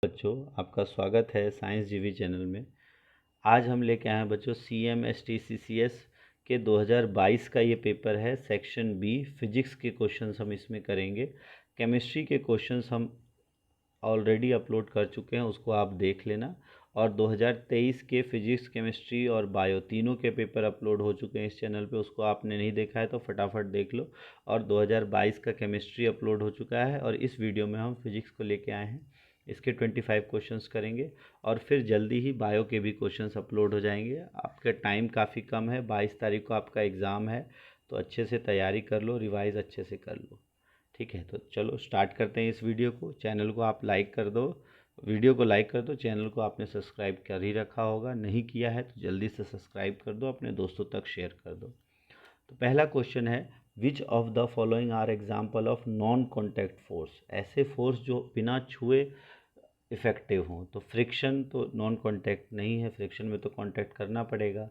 बच्चों, आपका स्वागत है साइंस जीवी चैनल में। आज हम लेके आए हैं बच्चों CMST/CCS के 2022 का ये पेपर है। सेक्शन बी फिजिक्स के क्वेश्चंस हम इसमें करेंगे। केमिस्ट्री के क्वेश्चंस हम ऑलरेडी अपलोड कर चुके हैं, उसको आप देख लेना। और 2023 के फिजिक्स, केमिस्ट्री और बायो तीनों के पेपर अपलोड हो चुके हैं इस चैनल पे। उसको आपने नहीं देखा है तो फटाफट देख लो। और 2022 का केमिस्ट्री अपलोड हो चुका है और इस वीडियो में हम फिजिक्स को लेके आए हैं। इसके 25 क्वेश्चंस करेंगे और फिर जल्दी ही बायो के भी क्वेश्चंस अपलोड हो जाएंगे। आपका टाइम काफ़ी कम है, 22 तारीख को आपका एग्ज़ाम है, तो अच्छे से तैयारी कर लो, रिवाइज़ अच्छे से कर लो। ठीक है, तो चलो स्टार्ट करते हैं इस वीडियो को। चैनल को आप लाइक कर दो, वीडियो को लाइक कर दो। चैनल को आपने सब्सक्राइब कर ही रखा होगा, नहीं किया है तो जल्दी से सब्सक्राइब कर दो, अपने दोस्तों तक शेयर कर दो। तो पहला क्वेश्चन है, which of the following are example of non contact force. ऐसे फोर्स जो बिना छुए इफ़ेक्टिव हों। तो फ्रिक्शन तो नॉन कॉन्टैक्ट नहीं है, फ्रिक्शन में तो कॉन्टैक्ट करना पड़ेगा।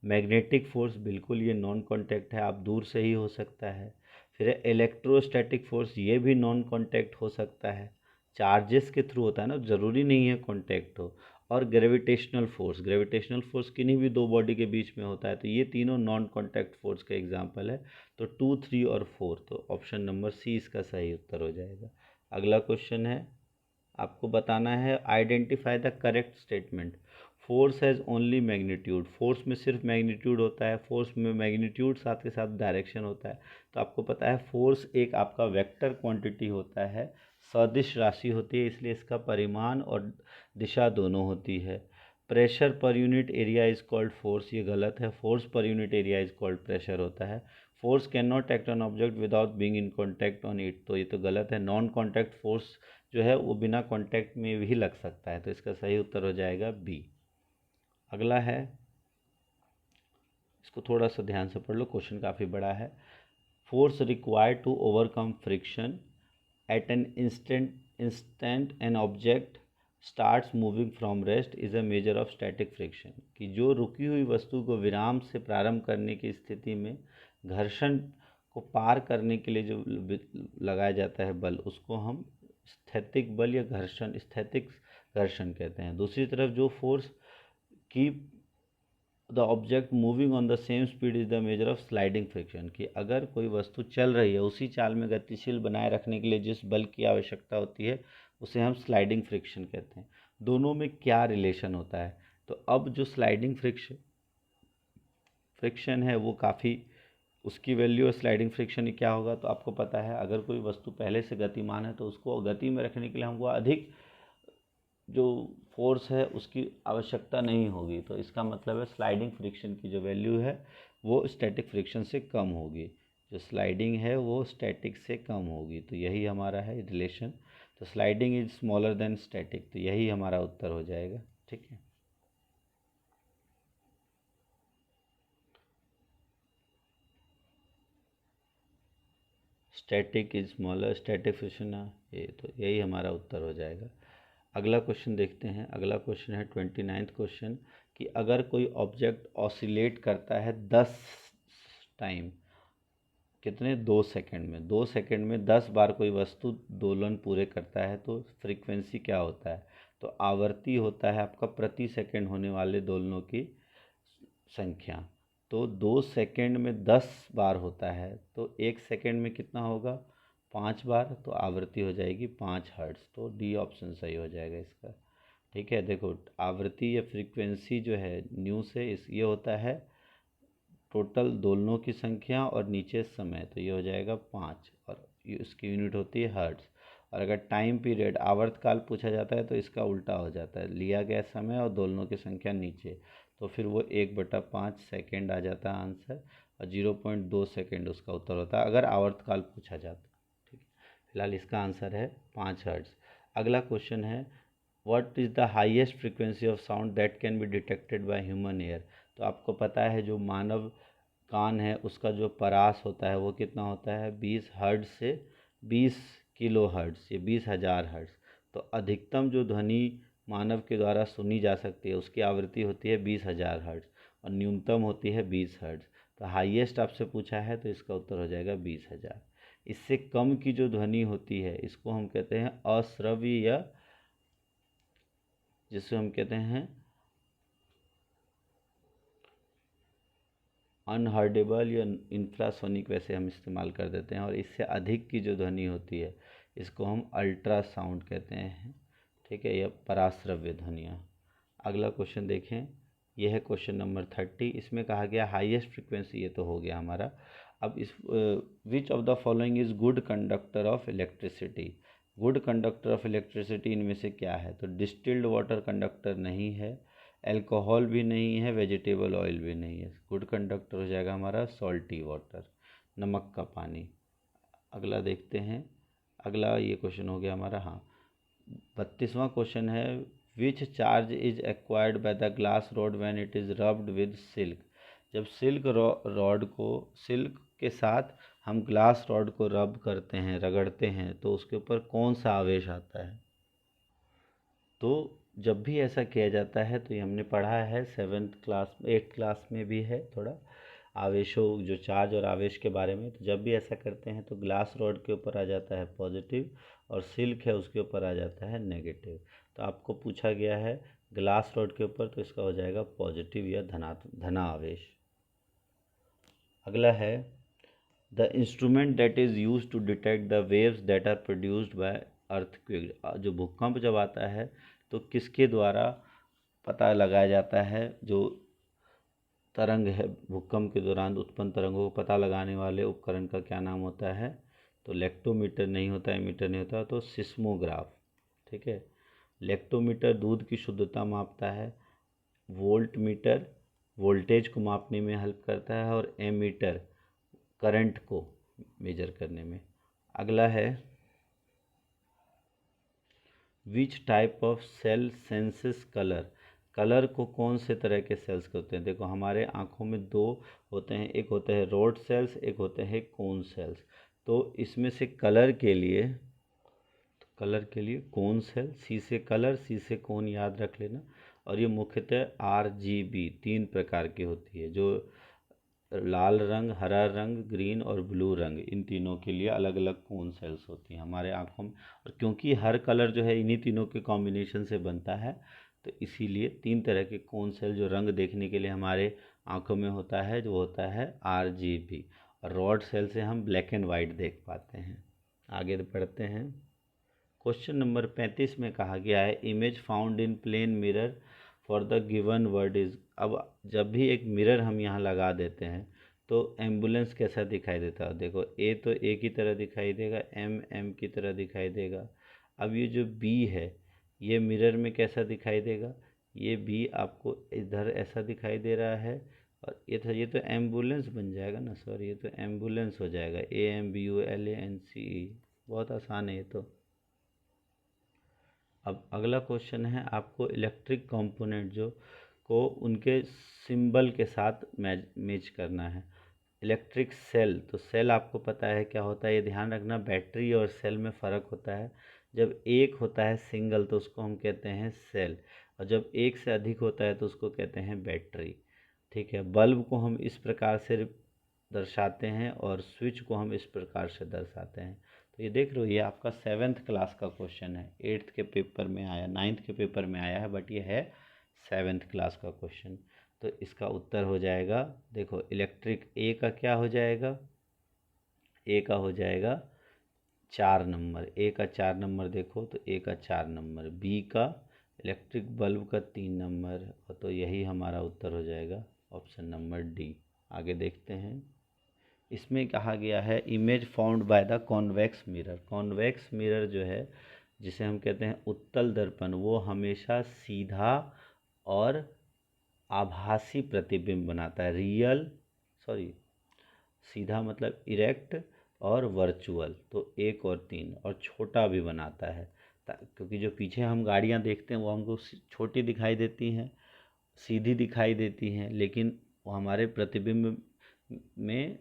मैग्नेटिक फोर्स बिल्कुल ये नॉन कॉन्टैक्ट है, आप दूर से ही हो सकता है। फिर इलेक्ट्रोस्टैटिक फोर्स, ये भी नॉन कॉन्टैक्ट हो सकता है, चार्जेस के थ्रू होता है ना, ज़रूरी नहीं है कॉन्टैक्ट हो। और ग्रेविटेशनल फोर्स किन्हीं भी दो बॉडी के बीच में होता है। तो ये तीनों नॉन कॉन्टैक्ट फोर्स का एग्जाम्पल है। तो 2, 3 और 4, तो ऑप्शन नंबर सी इसका सही उत्तर हो जाएगा। अगला क्वेश्चन है, आपको बताना है, identify the correct statement. Force has only magnitude. Force में सिर्फ मैग्नीट्यूड होता है, फोर्स में मैग्नीट्यूड साथ के साथ डायरेक्शन होता है। तो आपको पता है फोर्स एक आपका वेक्टर क्वांटिटी होता है, सदिश राशि होती है, इसलिए इसका परिमाण और दिशा दोनों होती है। Pressure per unit area is called force, ये गलत है। Force per unit area is called pressure होता है। Force can not act on object without being in contact on it, तो ये तो गलत है। नॉन कॉन्टैक्ट फोर्स जो है वो बिना कांटेक्ट में भी लग सकता है, तो इसका सही उत्तर हो जाएगा बी। अगला है, इसको थोड़ा सा ध्यान से पढ़ लो, क्वेश्चन काफ़ी बड़ा है। Force required to overcome friction at an instant an object starts moving from rest is a measure of static friction. कि जो रुकी हुई वस्तु को विराम से प्रारंभ करने की स्थिति में घर्षण को पार करने के लिए जो लगाया जाता है बल, उसको हम स्थैतिक बल या स्थैतिक घर्षण कहते हैं। दूसरी तरफ जो force keep the object moving on the same speed is the measure of sliding friction. कि अगर कोई वस्तु चल रही है, उसी चाल में गतिशील बनाए रखने के लिए जिस बल की आवश्यकता होती है उसे हम स्लाइडिंग फ्रिक्शन कहते हैं। दोनों में क्या रिलेशन होता है? तो अब जो स्लाइडिंग फ्रिक्शन है वो काफ़ी, उसकी वैल्यू और स्लाइडिंग फ्रिक्शन क्या होगा तो आपको पता है। अगर कोई वस्तु पहले से गतिमान है तो उसको गति में रखने के लिए हमको अधिक जो फोर्स है उसकी आवश्यकता नहीं होगी। तो इसका मतलब है स्लाइडिंग फ्रिक्शन की जो वैल्यू है वो स्टैटिक फ्रिक्शन से कम होगी। जो स्लाइडिंग है वो स्टैटिक से कम होगी, तो यही हमारा है रिलेशन। तो sliding is smaller than static, तो यही हमारा उत्तर हो जाएगा। ठीक है, static is smaller, static friction, ये तो यही हमारा उत्तर हो जाएगा। अगला क्वेश्चन देखते हैं। अगला क्वेश्चन है 29th क्वेश्चन, कि अगर कोई ऑब्जेक्ट ऑसिलेट करता है 10 टाइम, कितने, 2 सेकंड में, 2 सेकंड में 10 बार कोई वस्तु दोलन पूरे करता है, तो फ्रीक्वेंसी क्या होता है? तो आवर्ती होता है आपका प्रति सेकंड होने वाले दोलनों की संख्या। तो 2 सेकंड में 10 बार होता है, तो 1 सेकंड में कितना होगा? 5 बार, तो आवृत्ति हो जाएगी 5 हर्ट्ज़। तो डी ऑप्शन सही हो जाएगा इसका। ठीक है, देखो आवृत्ति या फ्रीक्वेंसी जो है न्यू से इस ये होता है टोटल दोलनों की संख्या और नीचे समय, तो ये हो जाएगा 5, और इसकी यूनिट होती है हर्ट्ज़। और अगर टाइम पीरियड आवर्तकाल पूछा जाता है तो इसका उल्टा हो जाता है, लिया गया समय और दोलनों की संख्या नीचे, तो फिर वो 1/5 सेकेंड आ जाता है आंसर, और 0.2 सेकेंड उसका उत्तर होता है अगर आवर्तकाल पूछा जाता है। ठीक है, फिलहाल इसका आंसर है 5 हर्ट्ज़। अगला क्वेश्चन है, what is the highest frequency of sound that can be detected by human ear. तो आपको पता है जो मानव कान है उसका जो परास होता है वो कितना होता है? 20 हर्ट्ज़ से 20 किलो हर्ट्ज़, ये 20,000 हर्ट्ज़। तो अधिकतम जो ध्वनि मानव के द्वारा सुनी जा सकती है उसकी आवृत्ति होती है 20,000 हर्ट्ज़, और न्यूनतम होती है 20 हर्ट्ज़। तो हाईएस्ट आपसे पूछा है तो इसका उत्तर हो जाएगा 20,000। इससे कम की जो ध्वनि होती है इसको हम कहते हैं अश्रव्य जिसको हम कहते हैं अनहर्डेबल या इंफ्रासोनिक, वैसे हम इस्तेमाल कर देते हैं। और इससे अधिक की जो ध्वनि होती है इसको हम अल्ट्रासाउंड कहते हैं, ठीक है, या पराश्रव्य ध्वनियाँ। अगला क्वेश्चन देखें, यह है क्वेश्चन नंबर 30। इसमें कहा गया हाईएस्ट फ्रिक्वेंसी, ये तो हो गया हमारा। अब इस विच of the following is good conductor of electricity. Good conductor of electricity इनमें से क्या है? तो डिस्टिल्ड वाटर कंडक्टर नहीं है, अल्कोहल भी नहीं है, वेजिटेबल ऑयल भी नहीं है। गुड कंडक्टर हो जाएगा हमारा सॉल्टी वाटर, नमक का पानी। अगला देखते हैं, अगला ये क्वेश्चन हो गया हमारा, हाँ 32वां क्वेश्चन है, which charge is acquired by the glass rod when it is rubbed with silk. जब सिल्क के साथ हम ग्लास रॉड को रब करते हैं, रगड़ते हैं, तो उसके ऊपर कौन सा आवेश आता है? तो जब भी ऐसा किया जाता है, तो ये हमने पढ़ा है 8th क्लास में भी है थोड़ा आवेशों, जो चार्ज और आवेश के बारे में। तो जब भी ऐसा करते हैं तो ग्लास रॉड के ऊपर आ जाता है पॉजिटिव, और सिल्क है उसके ऊपर आ जाता है नेगेटिव। तो आपको पूछा गया है ग्लास रॉड के ऊपर, तो इसका हो जाएगा पॉजिटिव या धना आवेश। अगला है, the instrument that is use to detect the waves that are produced by earthquake. जो भूकंप जब आता है तो किसके द्वारा पता लगाया जाता है? जो तरंग है, भूकंप के दौरान उत्पन्न तरंगों को पता लगाने वाले उपकरण का क्या नाम होता है? तो लेक्टोमीटर नहीं होता है, मीटर नहीं होता, तो सिस्मोग्राफ, ठीक है। लेक्टोमीटर दूध की शुद्धता मापता है, वोल्ट मीटर वोल्टेज को मापने में हेल्प करता है, और एमीटर करंट को मेजर करने में। अगला है, which type of cell senses colour. Colour को कौन से तरह के सेल्स होते हैं? देखो हमारे आँखों में दो होते हैं, एक होते हैं रोड सेल्स, एक होते हैं कोन सेल्स। तो इसमें से कलर के लिए कोन सेल, सी से कलर, सी से कोन, याद रख लेना। और ये मुख्यतः RGB 3 प्रकार की होती है, जो लाल रंग, हरा रंग, ग्रीन और ब्लू रंग, इन तीनों के लिए अलग अलग कोन सेल्स होती हैं हमारे आँखों में। और क्योंकि हर कलर जो है इन्हीं तीनों के कॉम्बिनेशन से बनता है, तो इसीलिए 3 तरह के कोन सेल जो रंग देखने के लिए हमारे आँखों में होता है, जो होता है RGB। और रॉड सेल से हम ब्लैक एंड वाइट देख पाते हैं। आगे बढ़ते हैं, क्वेश्चन नंबर 35 में कहा गया है, image found in plane mirror for the given word is. अब जब भी एक मिरर हम यहाँ लगा देते हैं तो एम्बुलेंस कैसा दिखाई देता है? देखो ए तो ए की तरह दिखाई देगा, एम एम की तरह दिखाई देगा। अब ये जो बी है, ये मिरर में कैसा दिखाई देगा? ये बी आपको इधर ऐसा दिखाई दे रहा है, और ये तो एम्बुलेंस बन जाएगा ना, सॉरी, ये तो एम्बुलेंस हो जाएगा, AMBULANCE। बहुत आसान है ये तो। अब अगला क्वेश्चन है, आपको इलेक्ट्रिक कंपोनेंट जो को उनके सिंबल के साथ मैच करना है। इलेक्ट्रिक सेल, तो सेल आपको पता है क्या होता है, ये ध्यान रखना, बैटरी और सेल में फ़र्क होता है। जब एक होता है सिंगल तो उसको हम कहते हैं सेल, और जब एक से अधिक होता है तो उसको कहते हैं बैटरी, ठीक है। बल्ब को हम इस प्रकार से दर्शाते हैं, और स्विच को हम इस प्रकार से दर्शाते हैं। तो ये देख लो, ये आपका 7th क्लास का क्वेश्चन है, 8th के पेपर में आया, 9th के पेपर में आया है, बट ये है 7th क्लास का क्वेश्चन। तो इसका उत्तर हो जाएगा, देखो इलेक्ट्रिक ए का क्या हो जाएगा? ए का हो जाएगा 4 नंबर, ए का 4 नंबर, देखो तो ए का 4 नंबर, बी का इलेक्ट्रिक बल्ब का 3 नंबर, तो यही हमारा उत्तर हो जाएगा ऑप्शन नंबर डी। आगे देखते हैं, इसमें कहा गया है, image found by the convex mirror. Convex mirror जो है, जिसे हम कहते हैं उत्तल दर्पण, वो हमेशा सीधा और आभासी प्रतिबिंब बनाता है। सीधा मतलब इरेक्ट, और वर्चुअल तो 1 और 3, और छोटा भी बनाता है, क्योंकि जो पीछे हम गाड़ियाँ देखते हैं वो हमको छोटी दिखाई देती हैं, सीधी दिखाई देती हैं, लेकिन वो हमारे प्रतिबिंब में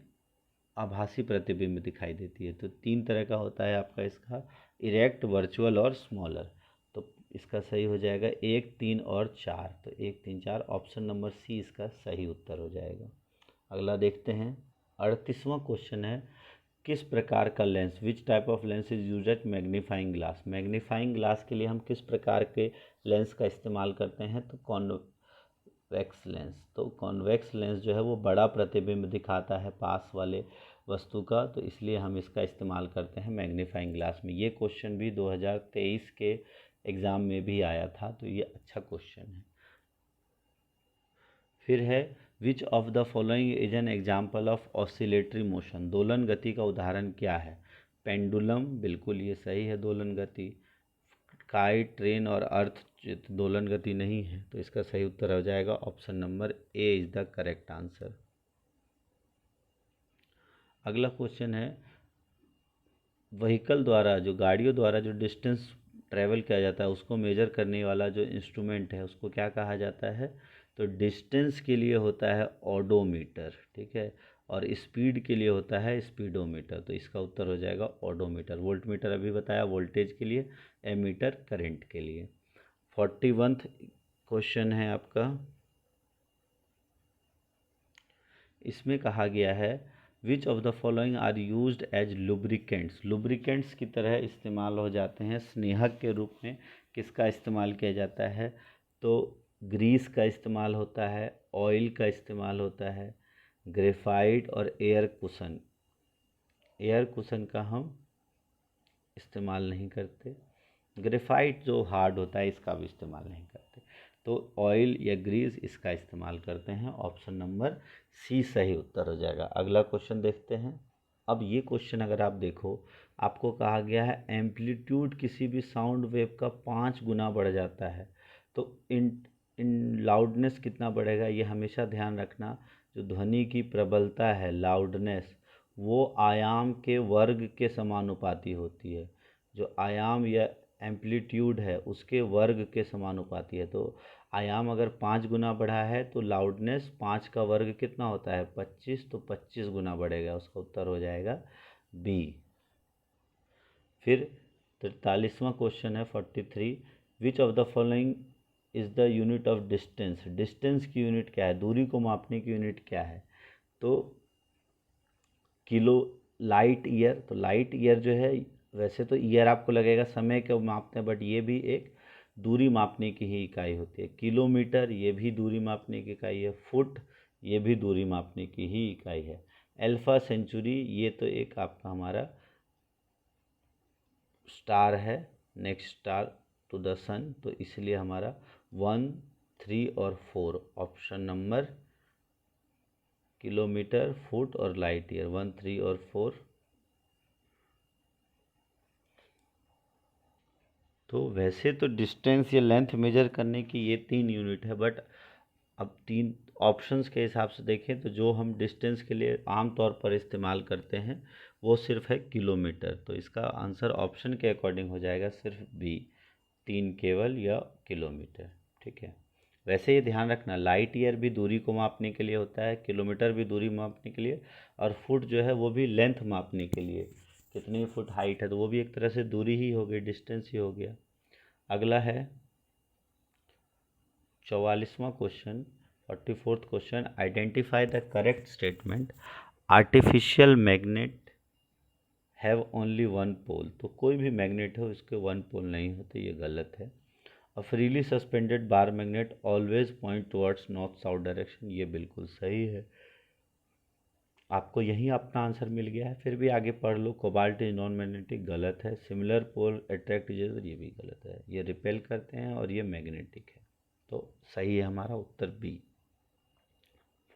आभासी प्रतिबिंब दिखाई देती है। तो 3 तरह का होता है आपका इसका, इरेक्ट, वर्चुअल और स्मॉलर। तो इसका सही हो जाएगा 1, 3 और 4। तो 1, 3, 4, ऑप्शन नंबर सी इसका सही उत्तर हो जाएगा। अगला देखते हैं, 38वां क्वेश्चन है, किस प्रकार का lens, which type of lens is use at magnifying glass. Magnifying glass के लिए हम किस प्रकार के लेंस का इस्तेमाल करते हैं, तो कॉन्वेक्स लेंस। तो कॉन्वेक्स लेंस जो है वो बड़ा प्रतिबिंब दिखाता है पास वाले वस्तु का, तो इसलिए हम इसका इस्तेमाल करते हैं मैग्नीफाइंग ग्लास में। ये क्वेश्चन भी 2023 के एग्ज़ाम में भी आया था, तो ये अच्छा क्वेश्चन है। फिर है which of the following is an example of oscillatory motion. दोलन गति का उदाहरण क्या है। पेंडुलम, बिल्कुल ये सही है दोलन गति। काइट, ट्रेन और अर्थ दोलन गति नहीं है, तो इसका सही उत्तर हो जाएगा option number A is the correct answer. अगला क्वेश्चन है व्हीकल द्वारा, जो गाड़ियों द्वारा जो डिस्टेंस ट्रैवल किया जाता है उसको मेजर करने वाला जो इंस्ट्रूमेंट है उसको क्या कहा जाता है, तो डिस्टेंस के लिए होता है ओडोमीटर, ठीक है, और स्पीड के लिए होता है स्पीडोमीटर। तो इसका उत्तर हो जाएगा ओडोमीटर। वोल्टमीटर अभी बताया वोल्टेज के लिए, एमीटर करंट के लिए। 41वां क्वेश्चन है आपका, इसमें कहा गया है which of the following are used as lubricants. Lubricants की तरह इस्तेमाल हो जाते हैं, स्नेहक के रूप में किसका इस्तेमाल किया जाता है, तो ग्रीस का इस्तेमाल होता है, ऑयल का इस्तेमाल होता है, ग्रेफाइट और एयर कुशन। एयर कुशन का हम इस्तेमाल नहीं करते, ग्रेफाइट जो हार्ड होता है इसका भी इस्तेमाल नहीं करते, तो ऑयल या ग्रीस इसका इस्तेमाल करते हैं। ऑप्शन नंबर सी सही उत्तर हो जाएगा। अगला क्वेश्चन देखते हैं। अब ये क्वेश्चन अगर आप देखो, आपको कहा गया है एम्पलीट्यूड किसी भी साउंड वेव का 5 गुना बढ़ जाता है, तो इन लाउडनेस कितना बढ़ेगा, ये हमेशा ध्यान रखना। जो ध्वनि की प्रबलता है, लाउडनेस, वो आयाम के वर्ग के समानुपाती होती है। जो आयाम या एम्पलीट्यूड है उसके वर्ग के समानुपाती है। तो आयाम अगर 5 गुना बढ़ा है तो लाउडनेस 5 का वर्ग कितना होता है, 25, तो 25 गुना बढ़ेगा। उसका उत्तर हो जाएगा बी। फिर 43वां क्वेश्चन है 43, विच of the following is the unit of distance. Distance की यूनिट क्या है, दूरी को मापने की यूनिट क्या है, तो किलो लाइट ईयर। तो लाइट ईयर जो है, वैसे तो ईयर आपको लगेगा समय को मापते हैं, बट ये भी एक दूरी मापने की ही इकाई होती है। किलोमीटर, ये भी दूरी मापने की इकाई है। फुट, ये भी दूरी मापने की ही इकाई है। अल्फा सेंचुरी, ये तो एक आपका हमारा स्टार है, नेक्स्ट स्टार टू द सन, तो इसलिए हमारा 1, 3 और 4 ऑप्शन नंबर किलोमीटर, फुट और लाइट ईयर 1, 3 और 4। तो वैसे तो डिस्टेंस या लेंथ मेजर करने की ये 3 यूनिट है, बट अब 3 ऑप्शंस के हिसाब से देखें तो जो हम डिस्टेंस के लिए आम तौर पर इस्तेमाल करते हैं वो सिर्फ है किलोमीटर। तो इसका आंसर ऑप्शन के अकॉर्डिंग हो जाएगा सिर्फ बी, 3 केवल या किलोमीटर, ठीक है। वैसे ये ध्यान रखना, लाइट ईयर भी दूरी को मापने के लिए होता है, किलोमीटर भी दूरी मापने के लिए, और फुट जो है वो भी लेंथ मापने के लिए, कितनी फुट हाइट है, तो वो भी एक तरह से दूरी ही हो गई, डिस्टेंस ही हो गया। अगला है 44वां question, 44th question, identify the correct statement artificial magnet have only one pole. तो कोई भी मैग्नेट हो इसके 1 पोल नहीं होते, ये गलत है। A freely suspended bar magnet always point towards north south direction, ये बिल्कुल सही है। आपको यही अपना आंसर मिल गया है, फिर भी आगे पढ़ लो। कोबाल्ट इज नॉन मैग्नेटिक, गलत है। Similar pole attract each other, ये भी गलत है। ये रिपेल करते हैं और ये मैग्नेटिक है, तो सही है हमारा उत्तर बी।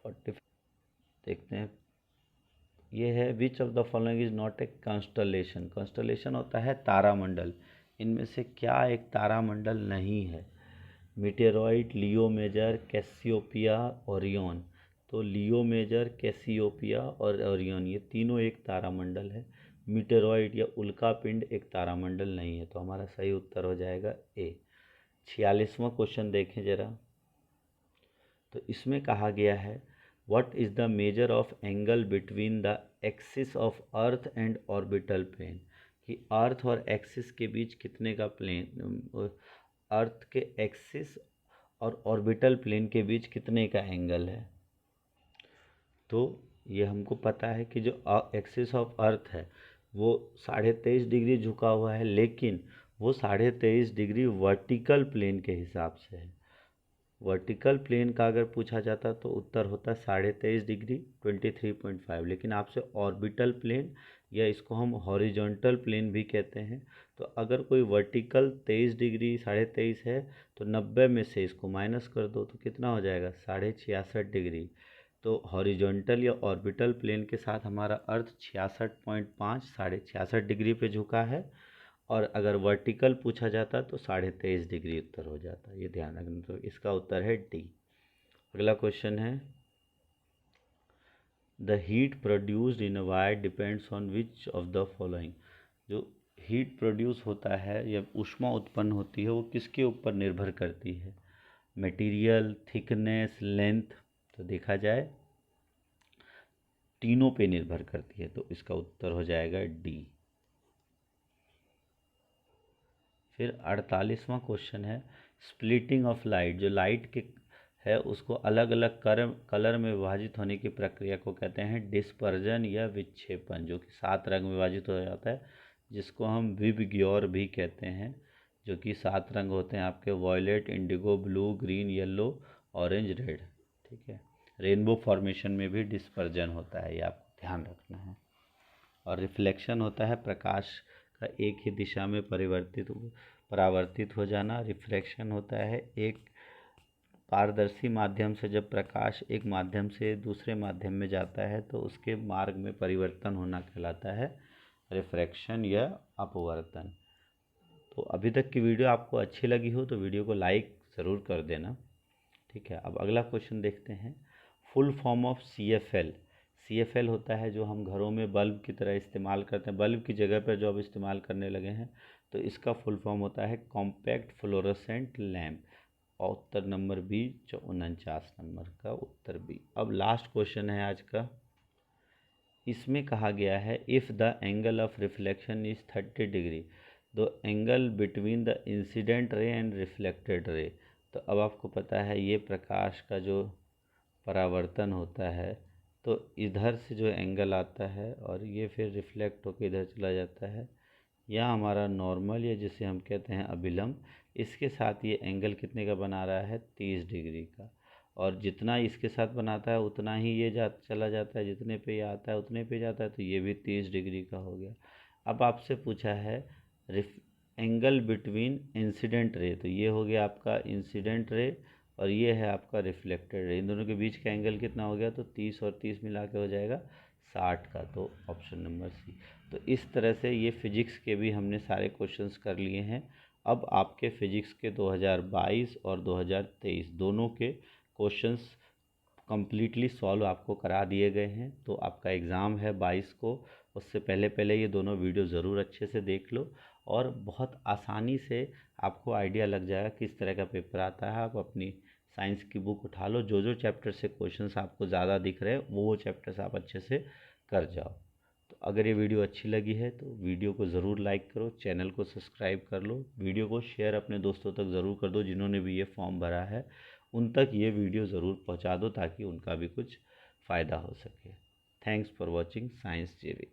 40 देखते हैं, ये है which of the following is not a constellation. Constellation होता है तारामंडल, इनमें से क्या एक तारामंडल नहीं है। मीटेरॉइड, लियो मेजर, कैसियोपिया, ओरियन। तो लियो मेजर, कैसियोपिया और ओरियन, ये तीनों एक तारामंडल है। मीटेरॉइड या उल्कापिंड एक तारामंडल नहीं है, तो हमारा सही उत्तर हो जाएगा ए। 46वां क्वेश्चन देखें जरा, तो इसमें कहा गया है what is the measure of angle between the axis of earth and orbital plane. कि अर्थ और एक्सिस के बीच कितने का प्लेन, अर्थ के एक्सिस और ऑर्बिटल प्लेन के बीच कितने का एंगल है। तो ये हमको पता है कि जो एक्सिस ऑफ अर्थ है वो 23.5 डिग्री झुका हुआ है, लेकिन वो 23.5 डिग्री वर्टिकल प्लेन के हिसाब से है। वर्टिकल प्लेन का अगर पूछा जाता तो उत्तर होता 23.5 डिग्री 23.5, लेकिन आपसे ऑर्बिटल प्लेन या इसको हम हॉरिजॉन्टल प्लेन भी कहते हैं। तो अगर कोई वर्टिकल 23 डिग्री 23.5 है तो 90 में से इसको माइनस कर दो तो कितना हो जाएगा 66.5 डिग्री। तो हॉरिजॉन्टल या ऑर्बिटल प्लेन के साथ हमारा अर्थ 66.5 66.5 डिग्री पे झुका है, और अगर वर्टिकल पूछा जाता तो 23.5 डिग्री उत्तर हो जाता। ये ध्यान रखना, तो इसका उत्तर है डी। अगला क्वेश्चन है, the heat produced in a wire depends on which of the following. जो हीट प्रोड्यूस होता है या ऊष्मा उत्पन्न होती है वो किसके ऊपर निर्भर करती है? Material, thickness, length. तो देखा जाए तीनों पे निर्भर करती है, तो इसका उत्तर हो जाएगा डी। फिर 48वां क्वेश्चन है, स्प्लिटिंग ऑफ लाइट। जो लाइट के है उसको अलग अलग कलर में विभाजित होने की प्रक्रिया को कहते हैं डिस्पर्जन या विक्षेपन, जो कि 7 रंग में विभाजित हो जाता है, जिसको हम विबग्योर भी कहते हैं। जो कि 7 रंग होते हैं आपके, violet, indigo, blue, green, yellow, orange, red. ठीक है, रेनबो फॉर्मेशन में भी डिस्पर्जन होता है, ये आपको ध्यान रखना है। और रिफ्लेक्शन होता है प्रकाश का एक ही दिशा में परावर्तित हो जाना। रिफ्लेक्शन होता है एक पारदर्शी माध्यम से जब प्रकाश एक माध्यम से दूसरे माध्यम में जाता है तो उसके मार्ग में परिवर्तन होना कहलाता है रिफ्रैक्शन या अपवर्तन। तो अभी तक की वीडियो आपको अच्छी लगी हो तो वीडियो को लाइक ज़रूर कर देना। ठीक है, अब अगला क्वेश्चन देखते हैं, full form of CFL। CFL होता है जो हम घरों में बल्ब की तरह इस्तेमाल करते हैं, बल्ब की जगह पर जो अब इस्तेमाल करने लगे हैं, तो इसका फुल फॉर्म होता है कॉम्पैक्ट फ्लोरोसेंट लैम्प। और उत्तर नंबर बी, 49 नंबर का उत्तर बी। अब लास्ट क्वेश्चन है आज का, इसमें कहा गया है if the angle of reflection is 30 degree the angle between the incident ray and reflected ray. तो अब आपको पता है ये प्रकाश का जो परावर्तन होता है तो इधर से जो एंगल आता है और ये फिर रिफ्लेक्ट होकर इधर चला जाता है, या हमारा नॉर्मल या जिसे हम कहते हैं अभिलंब, इसके साथ ये एंगल कितने का बना रहा है 30 डिग्री का। और जितना इसके साथ बनाता है उतना ही ये चला जाता है, जितने पे ये आता है उतने पे जाता है, तो ये भी 30 डिग्री का हो गया। अब आपसे पूछा है एंगल बिटवीन इंसिडेंट रे, तो ये हो गया आपका इंसिडेंट रे और ये है आपका रिफ्लेक्टेड रे, इन दोनों के बीच का एंगल कितना हो गया, तो 30 और 30 मिला के हो जाएगा 60 का, तो ऑप्शन नंबर सी। तो इस तरह से ये फिजिक्स के भी हमने सारे क्वेश्चंस कर लिए हैं। अब आपके फिजिक्स के 2022 और 2023 दोनों के क्वेश्चंस कम्प्लीटली सॉल्व आपको करा दिए गए हैं। तो आपका एग्ज़ाम है 22 को, उससे पहले पहले ये दोनों वीडियो ज़रूर अच्छे से देख लो और बहुत आसानी से आपको आइडिया लग जाएगा किस तरह का पेपर आता है। आप अपनी साइंस की बुक उठा लो, जो जो चैप्टर से क्वेश्चंस आपको ज़्यादा दिख रहे हैं वो चैप्टर्स आप अच्छे से कर जाओ। तो अगर ये वीडियो अच्छी लगी है तो वीडियो को ज़रूर लाइक करो, चैनल को सब्सक्राइब कर लो, वीडियो को शेयर अपने दोस्तों तक ज़रूर कर दो जिन्होंने भी ये फॉर्म भरा है, उन तक ये वीडियो ज़रूर पहुंचा दो ताकि उनका भी कुछ फ़ायदा हो सके। थैंक्स फॉर वॉचिंग साइंस जेवी।